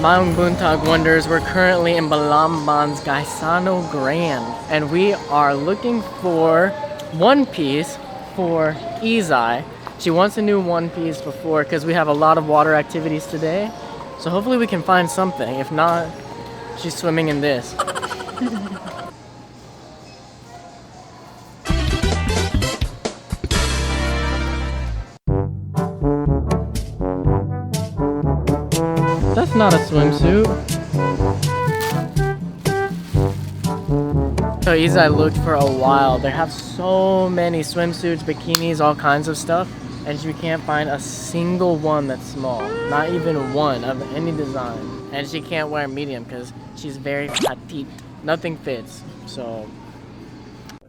Maong Buntag Wonders, we're currently in Balamban's Gaisano Grand, and we are looking for one piece for Izai. She wants a new one piece before because we have a lot of water activities today. So hopefully we can find something. If not, she's swimming in this. That's not a swimsuit. So Izai looked for a while. They have so many swimsuits, bikinis, all kinds of stuff, and she can't find a single one that's small. Not even one of any design. And she can't wear medium because she's very petite. Nothing fits. So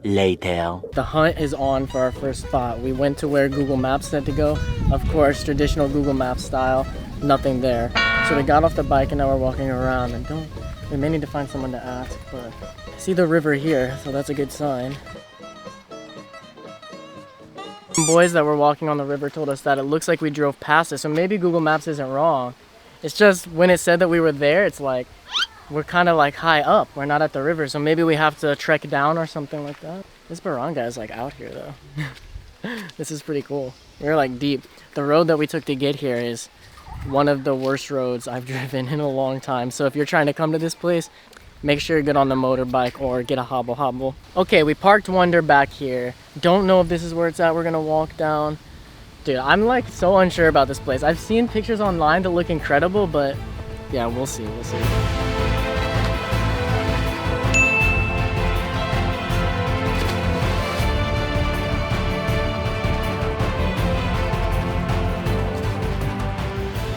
later, the hunt is on for our first spot. We went to where Google Maps said to go. Of course, traditional Google Maps style. Nothing there. So we got off the bike and now we're walking around, and we may need to find someone to ask, but I see the river here, so that's a good sign. Some boys that were walking on the river told us that it looks like we drove past it, so maybe Google Maps isn't wrong. It's just when it said that we were there, it's like we're kind of like high up. We're not at the river, so maybe we have to trek down or something like that. This barangay is like out here though. This is pretty cool. We're like deep. The road that we took to get here is one of the worst roads I've driven in a long time. So if you're trying to come to this place, make sure you get on the motorbike or get a hobble. Okay, we parked Wonder back here. Don't know if this is where it's at. We're gonna walk down. Dude, I'm like so unsure about this place. I've seen pictures online that look incredible, but yeah, we'll see.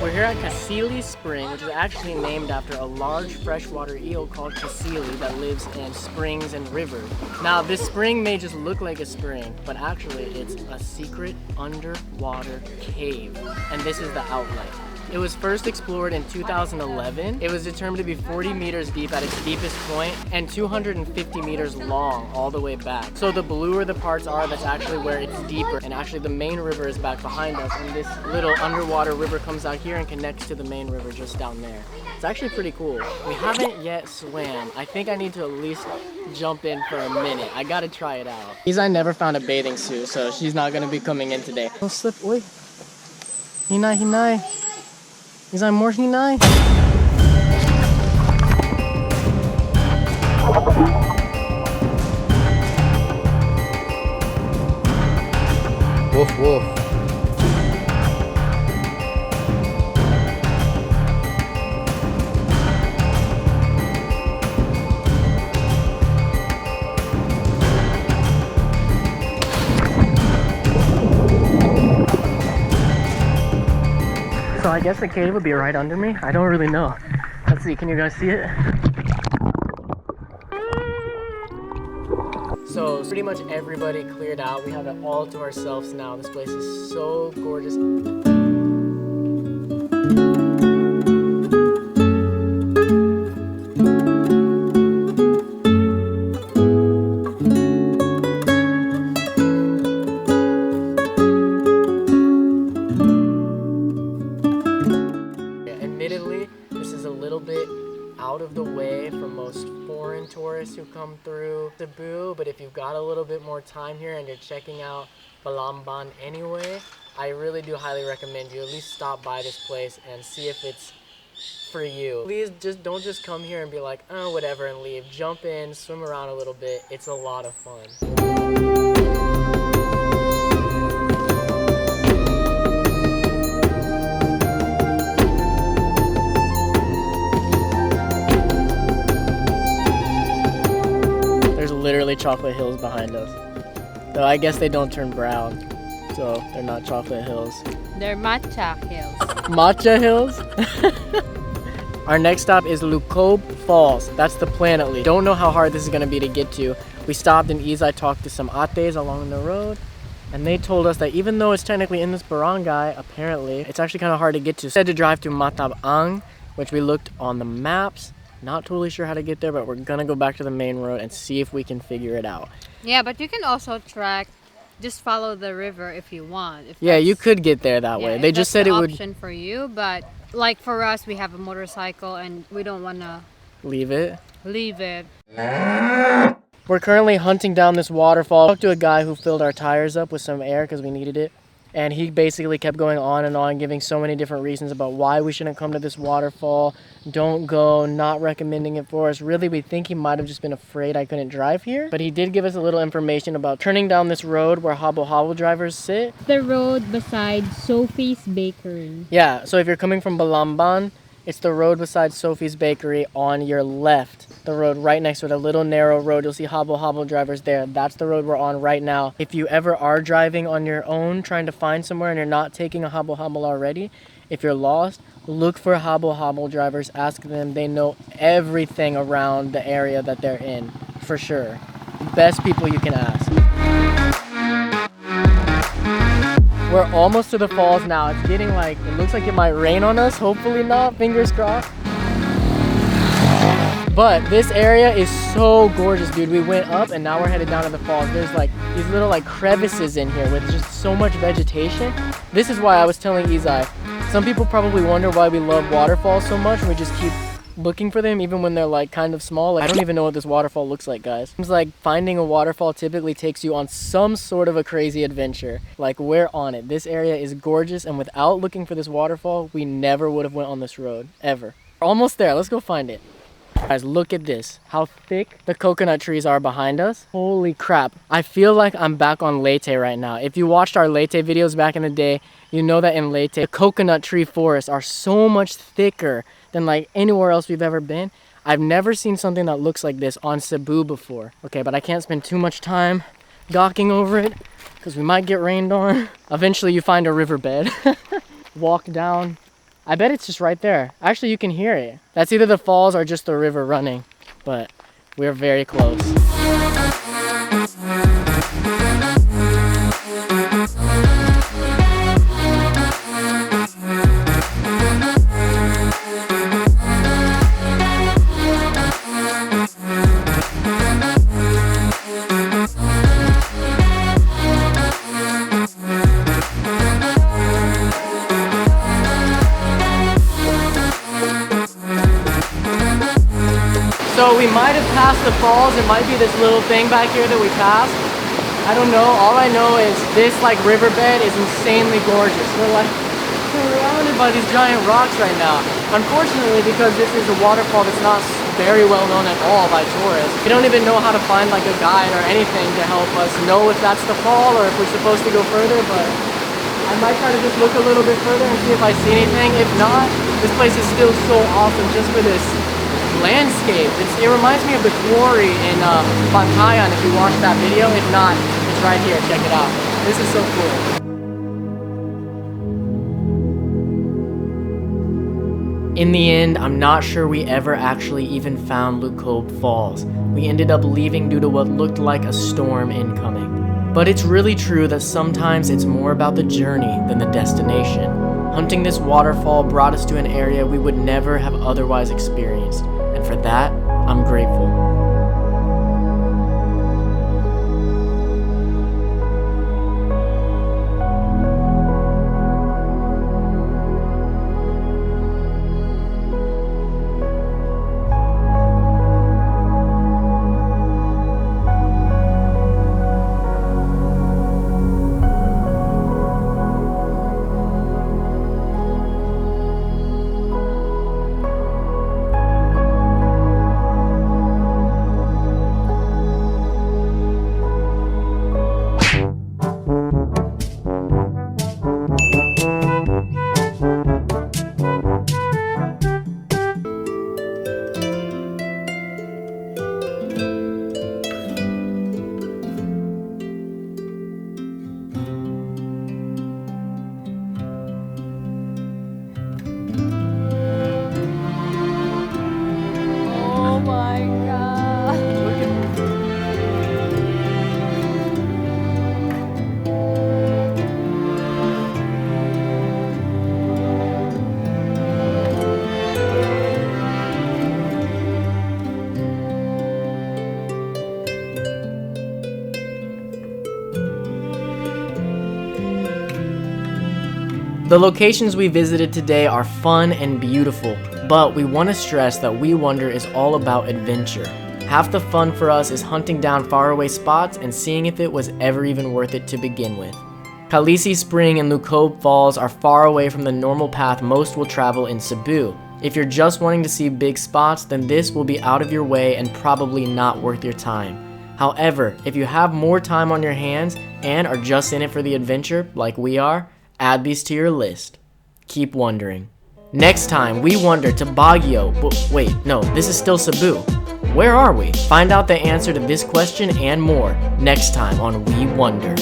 We're here at Casili Spring, which is actually named after a large freshwater eel called Casili that lives in springs and rivers. Now, this spring may just look like a spring, but actually it's a secret underwater cave, and this is the outlet. It was first explored in 2011. It was determined to be 40 meters deep at its deepest point and 250 meters long all the way back. So the bluer the parts are, that's actually where it's deeper. And actually the main river is back behind us, and this little underwater river comes out here and connects to the main river just down there. It's actually pretty cool. We haven't yet swam. I think I need to at least jump in for a minute. I gotta try it out. Izai never found a bathing suit, so she's not gonna be coming in today. Don't slip, oi. Hinay. Is I more hinay? Woof. So I guess the cave would be right under me. I don't really know. Let's see, can you guys see it? So pretty much everybody cleared out. We have it all to ourselves now. This place is so gorgeous. Admittedly, this is a little bit out of the way for most foreign tourists who come through Cebu, but if you've got a little bit more time here and you're checking out Balamban anyway, I really do highly recommend you at least stop by this place and see if it's for you. Please don't just come here and be like, oh, whatever, and leave. Jump in, swim around a little bit. It's a lot of fun. Literally chocolate hills behind us. Though I guess they don't turn brown, so they're not chocolate hills. They're matcha hills. Matcha hills? Our next stop is Lucob Falls. That's the plan at least. Don't know how hard this is gonna be to get to. We stopped and Izai talked to some ates along the road, and they told us that even though it's technically in this barangay, apparently, it's actually kind of hard to get to. We had to drive to Matabang, which we looked on the maps. Not totally sure how to get there, but we're gonna go back to the main road and see if we can figure it out. Yeah, but you can also track just follow the river if you want. If Yeah, you that's- could get there that way. if They just that's said the it would option for you, but like for us, we have a motorcycle and we don't want to leave it. leave it. We're currently hunting down this waterfall. I talked to a guy who filled our tires up with some air because we needed it. And he basically kept going on, giving so many different reasons about why we shouldn't come to this waterfall. Don't go, not recommending it for us. Really, we think he might have just been afraid I couldn't drive here. But he did give us a little information about turning down this road where hobble hobble drivers sit. The road beside Sophie's Bakery. Yeah, so if you're coming from Balamban, it's the road beside Sophie's Bakery on your left. The road right next to it, a little narrow road. You'll see hobble hobble drivers there. That's the road we're on right now. If you ever are driving on your own, trying to find somewhere and you're not taking a hobble hobble already, if you're lost, look for hobble hobble drivers. Ask them. They know everything around the area that they're in, for sure. Best people you can ask. We're almost to the falls now. It's getting like, it looks like it might rain on us. Hopefully not, fingers crossed. But this area is so gorgeous, dude. We went up and now we're headed down to the falls. There's like these little like crevices in here with just so much vegetation. This is why I was telling Izai, some people probably wonder why we love waterfalls so much and we just keep looking for them even when they're like kind of small. Like, I don't even know what this waterfall looks like, guys. Seems like finding a waterfall typically takes you on some sort of a crazy adventure. Like, we're on it. This area is gorgeous, and without looking for this waterfall, we never would have went on this road, ever. We're almost there. Let's go find it. Guys, look at this. How thick the coconut trees are behind us. Holy crap. I feel like I'm back on Leyte right now. If you watched our Leyte videos back in the day, you know that in Leyte, the coconut tree forests are so much thicker than like anywhere else we've ever been. I've never seen something that looks like this on Cebu before. Okay, but I can't spend too much time gawking over it because we might get rained on. Eventually you find a riverbed. Walk down. I bet it's just right there. Actually, you can hear it. That's either the falls or just the river running, but we're very close. So we might have passed the falls. It might be this little thing back here that we passed. I don't know. All I know is this like riverbed is insanely gorgeous. We're like surrounded by these giant rocks right now. Unfortunately, because this is a waterfall that's not very well known at all by tourists, we don't even know how to find like a guide or anything to help us know if that's the fall or if we're supposed to go further, but I might try to just look a little bit further and see if I see anything. If not, this place is still so awesome just for this landscape. It reminds me of the quarry in Bantayan if you watched that video. If not, it's right here. Check it out. This is so cool. In the end, I'm not sure we ever actually even found Lucob Falls. We ended up leaving due to what looked like a storm incoming. But it's really true that sometimes it's more about the journey than the destination. Hunting this waterfall brought us to an area we would never have otherwise experienced, and for that, I'm grateful. The locations we visited today are fun and beautiful, but we want to stress that We Wonder is all about adventure. Half the fun for us is hunting down faraway spots and seeing if it was ever even worth it to begin with. Casili Spring and Lucob Falls are far away from the normal path most will travel in Cebu. If you're just wanting to see big spots, then this will be out of your way and probably not worth your time. However, if you have more time on your hands and are just in it for the adventure, like we are, add these to your list. Keep wondering. Next time, we wonder to Baguio. Wait, no, this is still Cebu. Where are we? Find out the answer to this question and more next time on We Wonder.